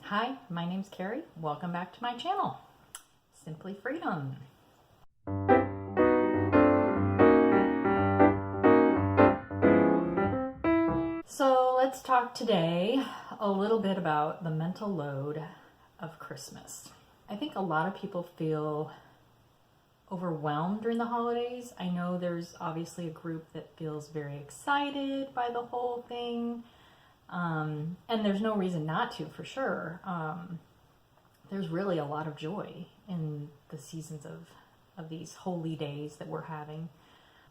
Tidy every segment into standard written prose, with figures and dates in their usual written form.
Hi, my name's Carrie. Welcome back to my channel, Simply Freedom. So let's talk today a little bit about the mental load of Christmas. I think a lot of people feel overwhelmed during the holidays. I know there's obviously a group that feels very excited by the whole thing. And there's no reason not to, for sure. There's really a lot of joy in the seasons of these holy days that we're having.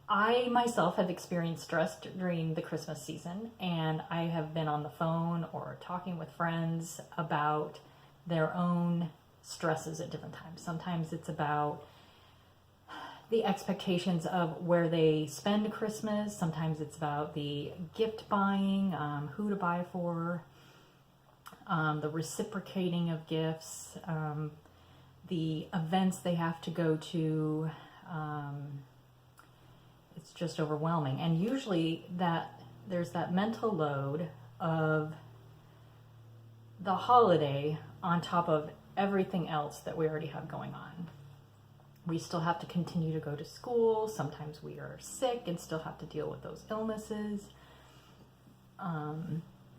I myself have experienced stress during the Christmas season, and I have been on the phone or talking with friends about their own stresses at different times. Sometimes it's about the expectations of where they spend Christmas. Sometimes it's about the gift buying, who to buy for, the reciprocating of gifts, the events they have to go to. It's just overwhelming. And usually there's that mental load of the holiday on top of everything else that we already have going on. We still have to continue to go to school. Sometimes we are sick and still have to deal with those illnesses.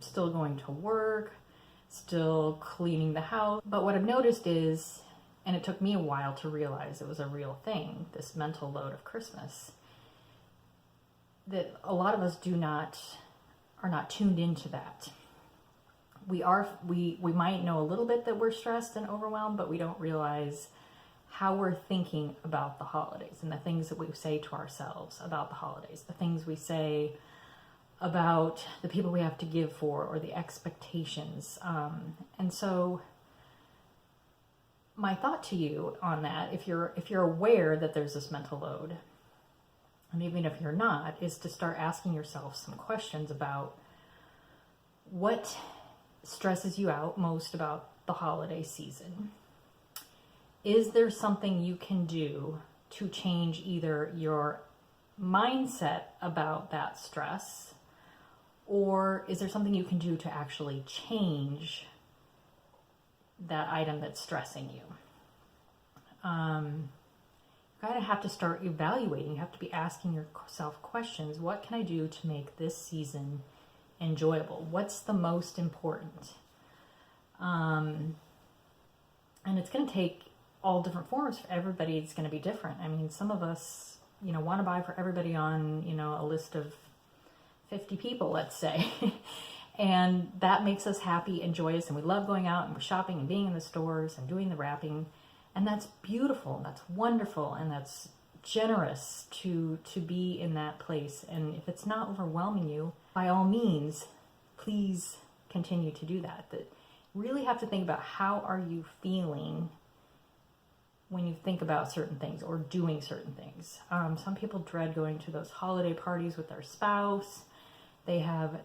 Still going to work, still cleaning the house. But what I've noticed is, and it took me a while to realize it was a real thing, this mental load of Christmas, that a lot of us are not tuned into that. We might know a little bit that we're stressed and overwhelmed, but we don't realize how we're thinking about the holidays and the things that we say to ourselves about the holidays, the things we say about the people we have to give for, or the expectations. And so my thought to you on that, if you're aware that there's this mental load, and even if you're not, is to start asking yourself some questions about what stresses you out most about the holiday season. Is there something you can do to change either your mindset about that stress, or is there something you can do to actually change that item that's stressing you? You kind of have to start evaluating. You have to be asking yourself questions. What can I do to make this season enjoyable? What's the most important? And it's going to take all different forms. For everybody, it's going to be different. I mean, some of us, want to buy for everybody on, a list of 50 people, let's say. And that makes us happy and joyous, and we love going out and we're shopping and being in the stores and doing the wrapping. And that's beautiful, and that's wonderful, and that's generous to be in that place. And if it's not overwhelming you, by all means, please continue to do that. That really have to think about, how are you feeling when you think about certain things or doing certain things. Some people dread going to those holiday parties with their spouse. They have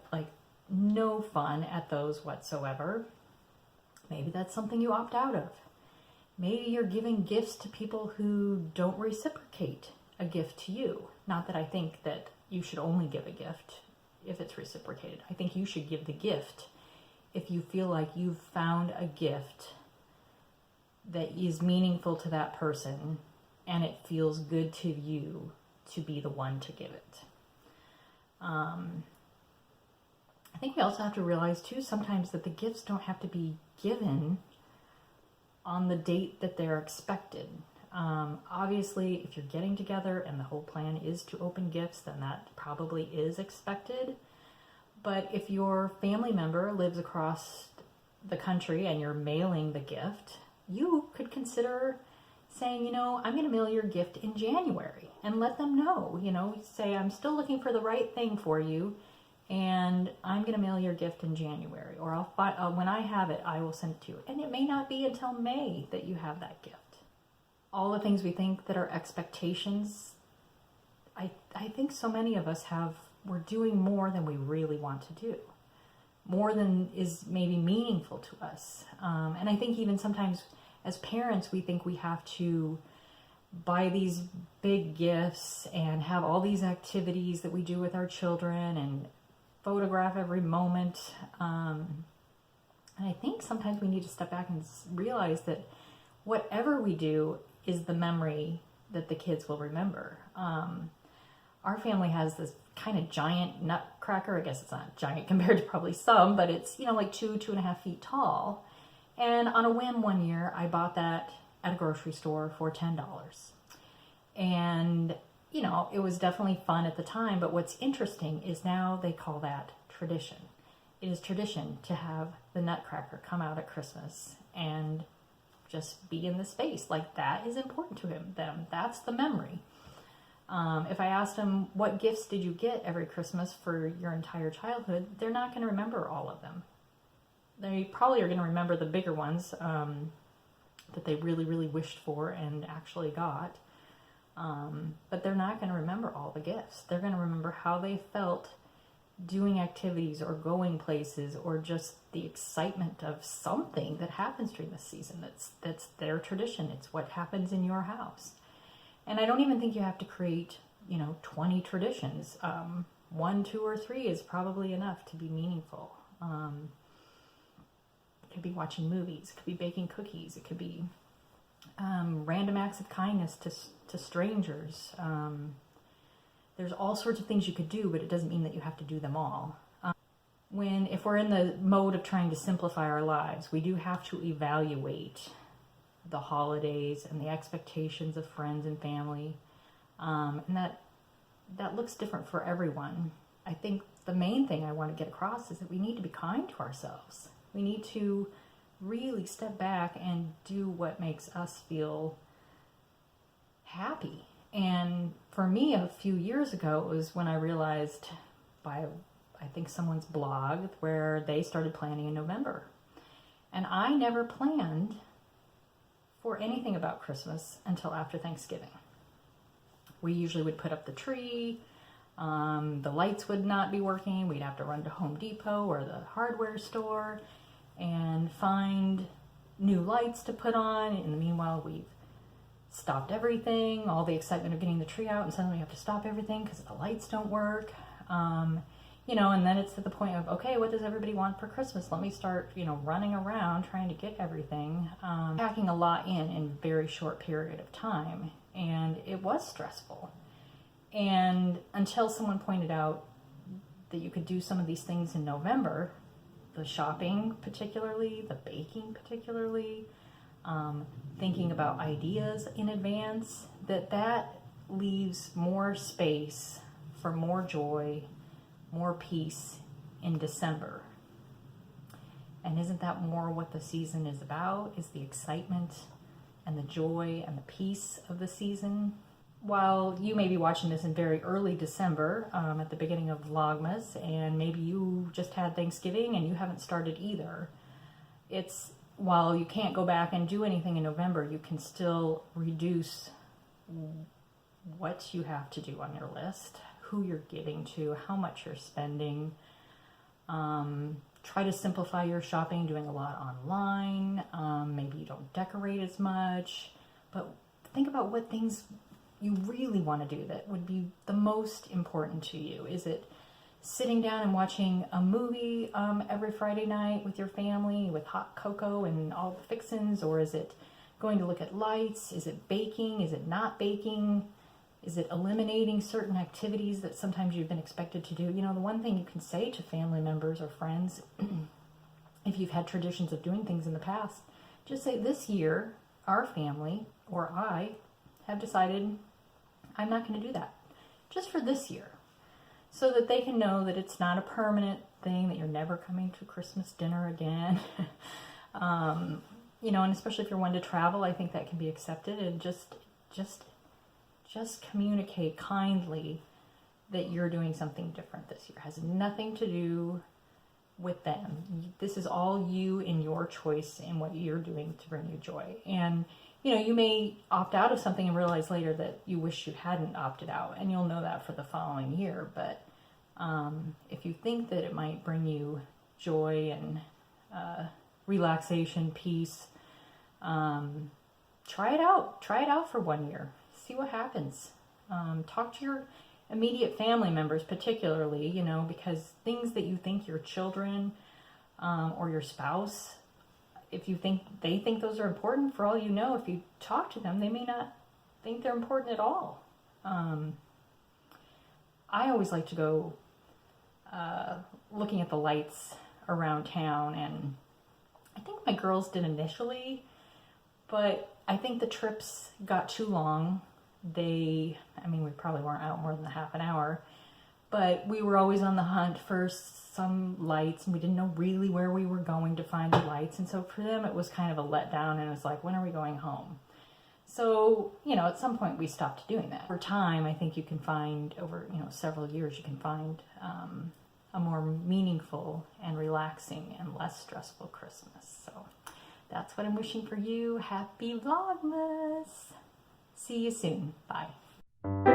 no fun at those whatsoever. Maybe that's something you opt out of. Maybe you're giving gifts to people who don't reciprocate a gift to you. Not that I think that you should only give a gift if it's reciprocated. I think you should give the gift if you feel like you've found a gift that is meaningful to that person and it feels good to you to be the one to give it. I think we also have to realize too, sometimes, that the gifts don't have to be given on the date that they're expected. Obviously, if you're getting together and the whole plan is to open gifts, then that probably is expected. But if your family member lives across the country and you're mailing the gift, you could consider saying, I'm going to mail your gift in January, and let them know. Say, I'm still looking for the right thing for you, and I'm going to mail your gift in January, or when I have it, I will send it to you. And it may not be until May that you have that gift. All the things we think that are expectations, I think so many of us we're doing more than we really want to do. More than is maybe meaningful to us. And I think even sometimes as parents, we think we have to buy these big gifts and have all these activities that we do with our children and photograph every moment. And And I think sometimes we need to step back and realize that whatever we do is the memory that the kids will remember. Our family has this kind of giant nutcracker. I guess it's not giant compared to probably some, but it's, like 2.5 feet tall. And on a whim one year, I bought that at a grocery store for $10. And, it was definitely fun at the time. But what's interesting is now they call that tradition. It is tradition to have the nutcracker come out at Christmas and just be in the space. Like, that is important to them. That's the memory. If I asked them, what gifts did you get every Christmas for your entire childhood, they're not going to remember all of them. They probably are going to remember the bigger ones that they really, really wished for and actually got. But they're not going to remember all the gifts. They're going to remember how they felt doing activities or going places, or just the excitement of something that happens during the season. That's their tradition. It's what happens in your house. And I don't even think you have to create, 20 traditions. 1, 2, or 3 is probably enough to be meaningful. It could be watching movies. It could be baking cookies. It could be random acts of kindness to strangers. There's all sorts of things you could do, but it doesn't mean that you have to do them all. If we're in the mode of trying to simplify our lives, we do have to evaluate the holidays and the expectations of friends and family. And that looks different for everyone. I think the main thing I want to get across is that we need to be kind to ourselves. We need to really step back and do what makes us feel happy. And for me, a few years ago, it was when I realized by, I think, someone's blog where they started planning in November. And I never planned for anything about Christmas until after Thanksgiving. We usually would put up the tree. The lights would not be working. We'd have to run to Home Depot or the hardware store and find new lights to put on. In the meanwhile, we've stopped everything, all the excitement of getting the tree out, and suddenly we have to stop everything because the lights don't work. And then it's to the point of, okay, what does everybody want for Christmas? Let me start, running around trying to get everything, packing a lot in a very short period of time. And it was stressful. And until someone pointed out that you could do some of these things in November, the shopping particularly, the baking particularly, thinking about ideas in advance, that leaves more space for more joy, more peace in December. And isn't that more what the season is about? Is the excitement and the joy and the peace of the season? While you may be watching this in very early December, at the beginning of Vlogmas, and maybe you just had Thanksgiving and you haven't started either, while you can't go back and do anything in November, you can still reduce what you have to do on your list, who you're giving to, how much you're spending. Try to simplify your shopping, doing a lot online. Maybe you don't decorate as much, but think about what things you really want to do that would be the most important to you. Is it sitting down and watching a movie every Friday night with your family with hot cocoa and all the fixins? Or is it going to look at lights? Is it baking? Is it not baking? Is it eliminating certain activities that sometimes you've been expected to do? The one thing you can say to family members or friends, if you've had traditions of doing things in the past, just say, this year, our family or I have decided I'm not going to do that, just for this year. So that they can know that it's not a permanent thing, that you're never coming to Christmas dinner again. And especially if you're one to travel, I think that can be accepted. And just communicate kindly that you're doing something different this year. It has nothing to do with them. This is all you and your choice in what you're doing to bring you joy. And you may opt out of something and realize later that you wish you hadn't opted out, and you'll know that for the following year. But if you think that it might bring you joy and relaxation, peace, try it out. Try it out for 1 year. See what happens. Talk to your immediate family members particularly, because things that you think your children or your spouse. If you think they think those are important, for all you know, if you talk to them, they may not think they're important at all. I always like to go looking at the lights around town, and I think my girls did initially, but I think the trips got too long. We probably weren't out more than a half an hour, but we were always on the hunt for some lights, and we didn't know really where we were going to find the lights. And so for them, it was kind of a letdown, and it was like, when are we going home? So, at some point we stopped doing that. Over time, I think you can find, over, several years, you can find a more meaningful and relaxing and less stressful Christmas. So that's what I'm wishing for you. Happy Vlogmas! See you soon. Bye.